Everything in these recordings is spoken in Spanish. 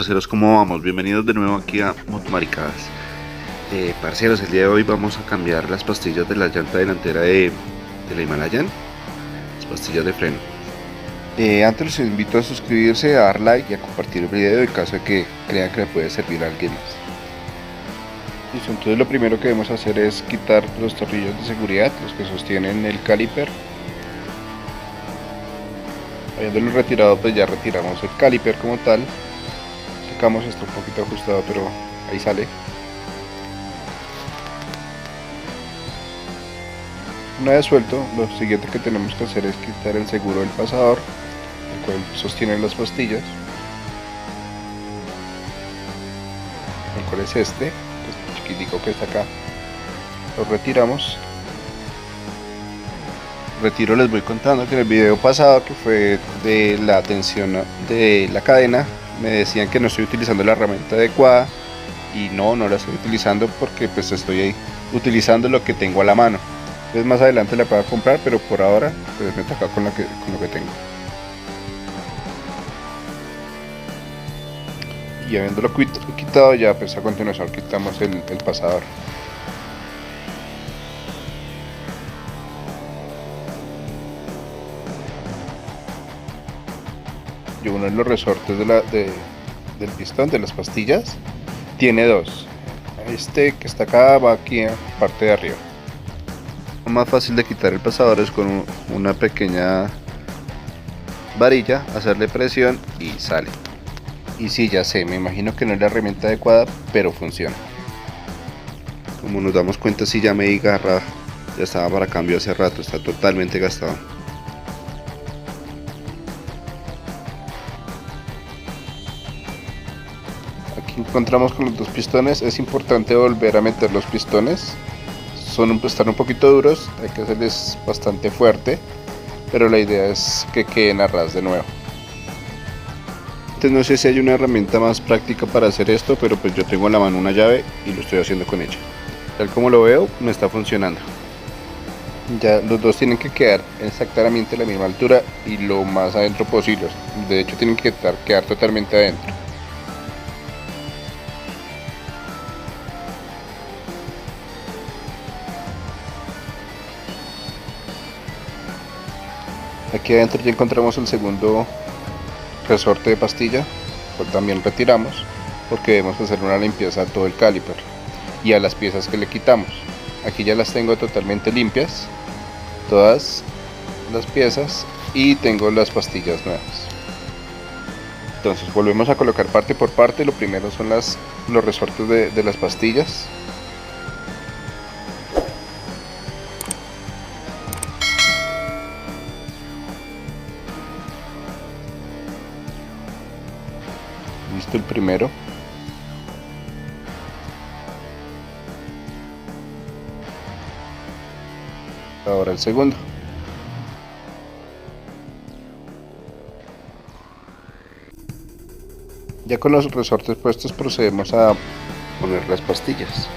parceros, ¿cómo vamos? Bienvenidos de nuevo aquí a Motomaricadas. Parceros, el día de hoy vamos a cambiar las pastillas de la llanta delantera de la Himalayan, las pastillas de freno. Antes los invito a suscribirse, a dar like y a compartir el video en caso de que crean que le puede servir a alguien más. Listo, entonces lo primero que debemos hacer es quitar los tornillos de seguridad, los que sostienen el caliper. Habiéndolo retirado, pues ya retiramos el caliper como tal. Sacamos esto un poquito ajustado, pero ahí sale. Una vez suelto, lo siguiente que tenemos que hacer es quitar el seguro del pasador, el cual sostiene las pastillas, el cual es este chiquitico que está acá. Lo retiramos. Retiro, les voy contando que en el video pasado, que fue de la tensión de la cadena, me decían que no estoy utilizando la herramienta adecuada, y no la estoy utilizando porque pues estoy ahí utilizando lo que tengo a la mano. Entonces más adelante la puedo comprar, pero por ahora pues me toca con lo que tengo. Y habiéndolo quitado, ya pues a continuación quitamos el pasador. Y uno de los resortes del pistón de las pastillas tiene dos. Este que está acá va aquí en la parte de arriba. Lo más fácil de quitar el pasador es con una pequeña varilla, hacerle presión y sale. Y sí, ya sé, me imagino que no es la herramienta adecuada, pero funciona. Como nos damos cuenta, si ya me di garra, ya estaba para cambio hace rato, está totalmente gastado. Aquí encontramos con los dos pistones. Es importante volver a meter los pistones. Están un poquito duros, hay que hacerles bastante fuerte, pero la idea es que queden a ras de nuevo. Entonces no sé si hay una herramienta más práctica para hacer esto, pero pues yo tengo en la mano una llave y lo estoy haciendo con ella. Tal como lo veo, me está funcionando. Ya los dos tienen que quedar exactamente a la misma altura y lo más adentro posible. De hecho tienen que quedar totalmente adentro. Aquí adentro ya encontramos el segundo resorte de pastilla, cual también retiramos porque debemos hacer una limpieza a todo el caliper y a las piezas que le quitamos. Aquí ya las tengo totalmente limpias, todas las piezas, y tengo las pastillas nuevas. Entonces volvemos a colocar parte por parte. Lo primero son los resortes de las pastillas. Listo el primero. Ahora el segundo. Ya con los resortes puestos procedemos a poner las pastillas.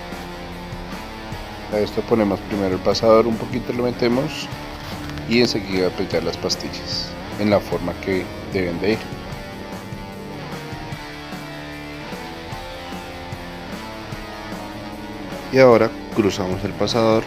A esto ponemos primero el pasador, un poquito lo metemos y enseguida apretar las pastillas en la forma que deben de ir. Y ahora cruzamos el pasador .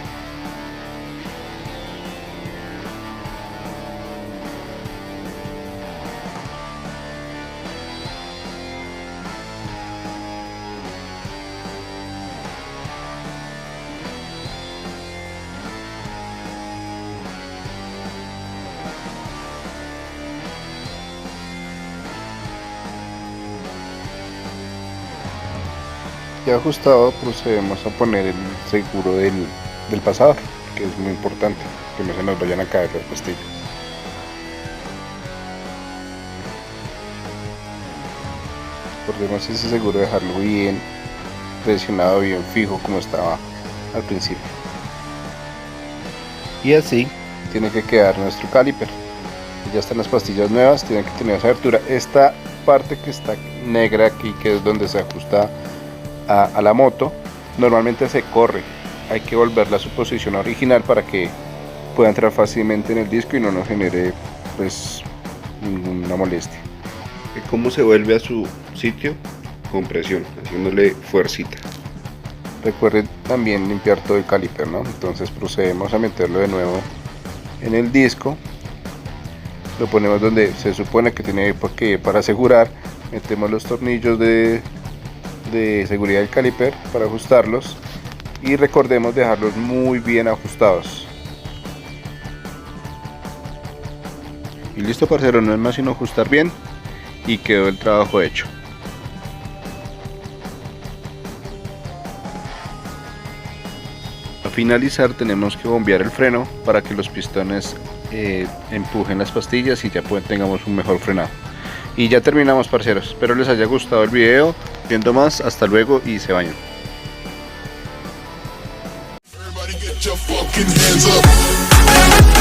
Ya ajustado, procedemos a poner el seguro del pasador, que es muy importante, que no se nos vayan a caer las pastillas. Recordemos ese seguro, dejarlo bien presionado, bien fijo como estaba al principio. Y así tiene que quedar nuestro caliper. Ya están las pastillas nuevas, tienen que tener esa abertura. Esta parte que está negra aquí, que es donde se ajusta a la moto, normalmente se corre. Hay que volverla a su posición original para que pueda entrar fácilmente en el disco y no nos genere pues ninguna molestia. ¿Cómo se vuelve a su sitio? compresión, haciéndole fuercita. Recuerden también limpiar todo el caliper, ¿no? Entonces procedemos a meterlo de nuevo en el disco. Lo ponemos donde se supone que tiene que ir para asegurar. Metemos los tornillos de seguridad del caliper para ajustarlos. Y recordemos dejarlos muy bien ajustados. Y listo, parcero, no es más sino ajustar bien y quedó el trabajo hecho. A finalizar tenemos que bombear el freno para que los pistones empujen las pastillas y ya tengamos un mejor frenado. Y ya terminamos, parceros. Espero les haya gustado el video. Viendo más, hasta luego y se bañan. Everybody get your fucking hands up.